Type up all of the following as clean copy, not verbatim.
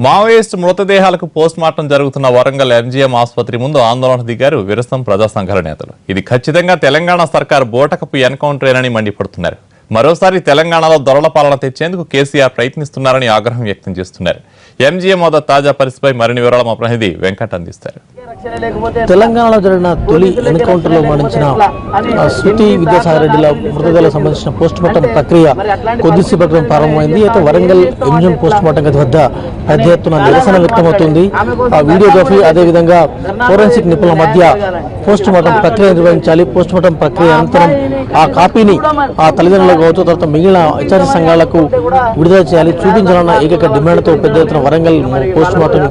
Maoist మృతదేహాలకు post mortem జరుగుతున్న Warangal MGM ఆసుపత్రి ముందు ఆందోళన దిగారు విరసం ప్రజా సంఘాల నేతలు. ఇది ఖచ్చితంగా తెలంగాణ సర్కార్ బోటకపు ఎన్కౌంటరేనని మండిపడుతున్నారు. మరోసారి తెలంగాణలో దొరల పాలన తెచ్చేందుకు కేసీఆర్ ప్రయత్నిస్తున్నారని ఆగ్రహం వ్యక్తం చేస్తున్నారు. ఎంజీఎం వద్ద తాజా పరిస్థితిపై మరిన్ని వివరాలు మా ప్రతినిధి వెంకట్ అందిస్తారు. తెలంగాణలో జరిగిన తొలి ఎన్కౌంటర్లో మరణించిన శృతి విద్యాసాగర్ రెడ్డిల మృతదేహాలకు సంబంధించిన పోస్ట్ మార్టం ప్రక్రియ కొద్దిసేపటి క్రితం ప్రారంభమైంది. అయితే వరంగల్ ఎంజిఎం పోస్ట్ మార్టం గది వద్ద పెద్ద ఎత్తున నిరసన వ్యక్తమవుతుంది. వీడియోగ్రఫీ అదేవిధంగా ఫోరెన్సిక్ నిపుణుల మధ్య పోస్ట్ మార్టం ప్రక్రియ నిర్వహించాలి. పోస్ట్ మార్టం ప్రక్రియ అనంతరం ఆ కాపీని ఆ తల్లిదండ్రులకు కావచ్చు, తర్వాత మిగిలిన హెచ్ఆర్సీ సంఘాలకు విడుదల చేయాలి, చూపించాలన్న ఏకైక డిమాండ్తో పెద్ద ఎత్తున వరంగల్ పోస్ట్ మార్టం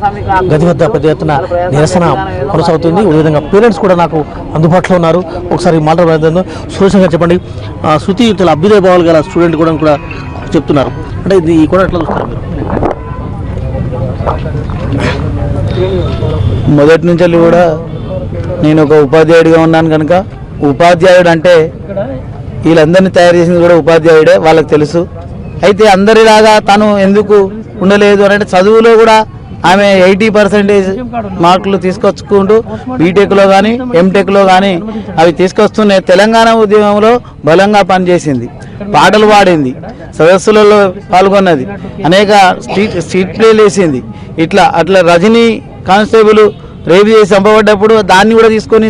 గది వద్ద పెద్ద ఎత్తున నిరసన కొనసాగుతుంది. అదేవిధంగా పేరెంట్స్ కూడా నాకు అందుబాటులో ఉన్నారు. ఒకసారి మాట్లాడబోతుందో సురేషంగా చెప్పండి. శృతి చాలా అభ్యుదయ భావాలు గల స్టూడెంట్ కూడా చెప్తున్నారు. అంటే ఇది కూడా ఎట్లా చూస్తారు మీరు? మొదటి నుంచి కూడా నేను ఒక ఉపాధ్యాయుడిగా ఉన్నాను కనుక ఉపాధ్యాయుడు అంటే వీళ్ళందరినీ తయారు చేసింది కూడా ఉపాధ్యాయుడే, వాళ్ళకి తెలుసు. అయితే అందరిలాగా తను ఎందుకు ఉండలేదు అని అంటే చదువులో కూడా ఆమె 80% మార్కులు తీసుకొచ్చుకుంటూ బీటెక్లో కానీ ఎంటెక్లో కానీ అవి తీసుకొస్తూనే తెలంగాణ ఉద్యమంలో బలంగా పనిచేసింది, పాటలు పాడింది, సదస్సులలో పాల్గొన్నది, అనేక స్ట్రీట్ ప్లేలు వేసింది. అట్లా రజనీ కానిస్టేబుల్ రేపు చేసి చంపబడ్డప్పుడు దాన్ని కూడా తీసుకొని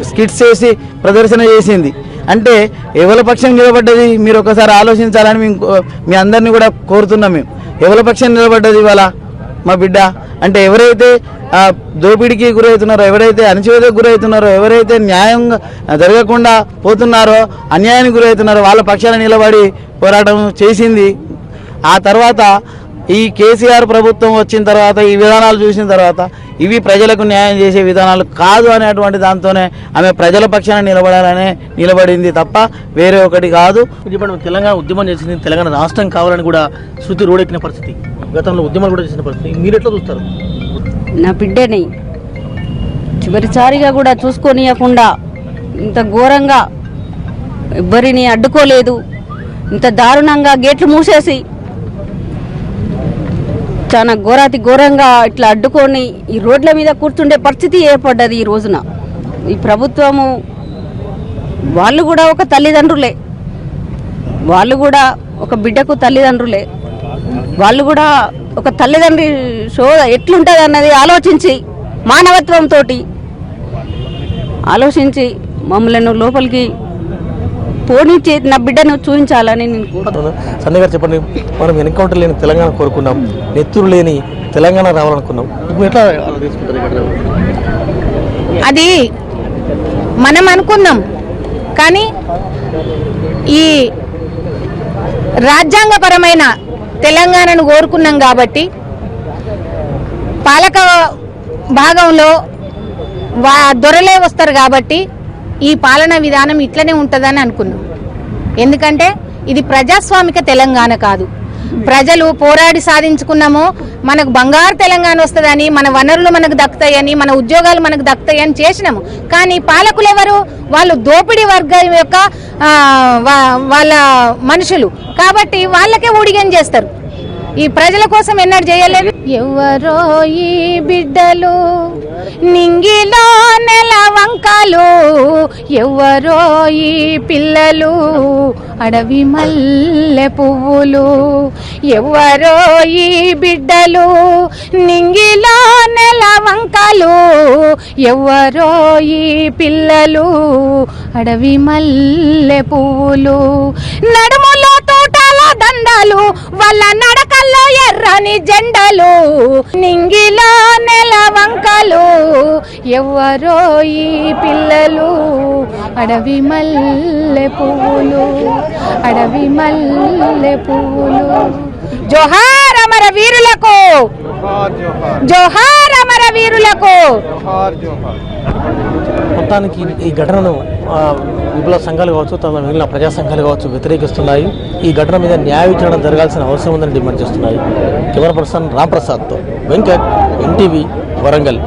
స్కిట్స్ చేసి ప్రదర్శన చేసింది. అంటే ఎవరి పక్షం నిలబడ్డది మీరు ఒకసారి ఆలోచించాలని మీ అందరినీ కూడా కోరుతున్నాం. మేము ఎవరి పక్షం నిలబడ్డది ఇవాళ మా బిడ్డ అంటే ఎవరైతే దోపిడీకి గురవుతున్నారో, ఎవరైతే అణచివేతకు గురవుతున్నారో, ఎవరైతే న్యాయంగా జరగకుండా పోతున్నారో, అన్యాయానికి గురవుతున్నారో వాళ్ళ పక్షాన నిలబడి పోరాటం చేసింది. ఆ తర్వాత ఈ కేసీఆర్ ప్రభుత్వం వచ్చిన తర్వాత ఈ విధానాలు చూసిన తర్వాత ఇవి ప్రజలకు న్యాయం చేసే విధానాలు కాదు అనేటువంటి దాంతోనే ఆమె ప్రజల పక్షాన నిలబడింది తప్ప వేరే ఒకటి కాదు. తెలంగాణ ఉద్యమం చేసింది, తెలంగాణ రాష్ట్రం కావాలని కూడా శృతి రోడెక్కిన పరిస్థితి, గతంలో ఉద్యమాలు కూడా చేసిన పరిస్థితి. మీరు ఎట్లా చూస్తారు? నా బిడ్డని చివరిసారిగా కూడా చూసుకోనియకుండా ఇంత ఘోరంగా ఎవ్వరిని అడ్డుకోలేదు, ఇంత దారుణంగా గేట్లు మూసేసి చాలా ఘోరంగా ఇట్లా అడ్డుకొని ఈ రోడ్ల మీద కూర్చుండే పరిస్థితి ఏర్పడ్డది ఈ రోజున. ఈ ప్రభుత్వము వాళ్ళు కూడా ఒక తల్లిదండ్రులే, వాళ్ళు కూడా ఒక బిడ్డకు తల్లిదండ్రులే, వాళ్ళు కూడా ఒక తల్లిదండ్రి శోధ ఎట్లుంటుంది అన్నది ఆలోచించి మానవత్వంతో ఆలోచించి మమ్మల్ని లోపలికి పోనిచ్చి నా బిడ్డను చూపించాలని నేను కోరుతున్నాను. సంజయ్ గారు చెప్పండి, మనం ఎన్కౌంటర్ లేని తెలంగాణ కోరుకున్నాం, నెత్తురు లేని తెలంగాణ రావాలనుకున్నాం. ఇప్పుడు ఎట్లా తీసుకుంటారు? అది మనం అనుకున్నాం, కానీ ఈ రాజ్యాంగపరమైన తెలంగాణను కోరుకున్నాం కాబట్టి పాలక భాగంలో దొరలే వస్తారు కాబట్టి ఈ పాలనా విధానం ఇట్లనే ఉంటుందని అనుకున్నాం. ఎందుకంటే ఇది ప్రజాస్వామిక తెలంగాణ కాదు. ప్రజలు పోరాడి సాధించుకున్నాము, మనకు బంగారు తెలంగాణ వస్తుందని, మన వనరులు మనకు దక్కుతాయని, మన ఉద్యోగాలు మనకు దక్కుతాయని చేసినాము. కానీ పాలకులు ఎవరు? వాళ్ళు దోపిడీ వర్గం యొక్క వాళ్ళ మనుషులు కాబట్టి వాళ్ళకే ఊడిగం చేస్తారు. ఈ ప్రజల కోసం ఎన్నడూ చేయలేదు. ఎవరో ఈ బిడ్డలు నింగిలో నెల వంకాలు, ఎవరో ఈ పిల్లలు అడవి మల్లె పువ్వులు, ఎవరో ఈ బిడ్డలు నింగిలో నెల వంకాలు, ఎవరో ఈ పిల్లలు అడవి మల్లె పువ్వులు, నడుములో తోటల దండాలు, వాళ్ళ నడకల్లో ఎర్రని జెండలు, నింగిలో నెల వంకలు, ఎవరో ఈ పిల్లలు అడవి మల్లె పువ్వులు, అడవి మల్లె పువ్వులు. జోహార్ అమర వీరులకు, జోహార్ అమర వీరులకు. మొత్తానికి ఈ ఘటనను విప్లవ సంఘాలు కావచ్చు, తమ మిగిలిన ప్రజా సంఘాలు కావచ్చు వ్యతిరేకిస్తున్నాయి. ఈ ఘటన మీద న్యాయ విచారణ జరగాల్సిన అవసరం ఉందని డిమాండ్ చేస్తున్నాయి. కెమెరా పర్సన్ రామ్ ప్రసాద్తో వెంకట్, ఎన్టీవీ, వరంగల్.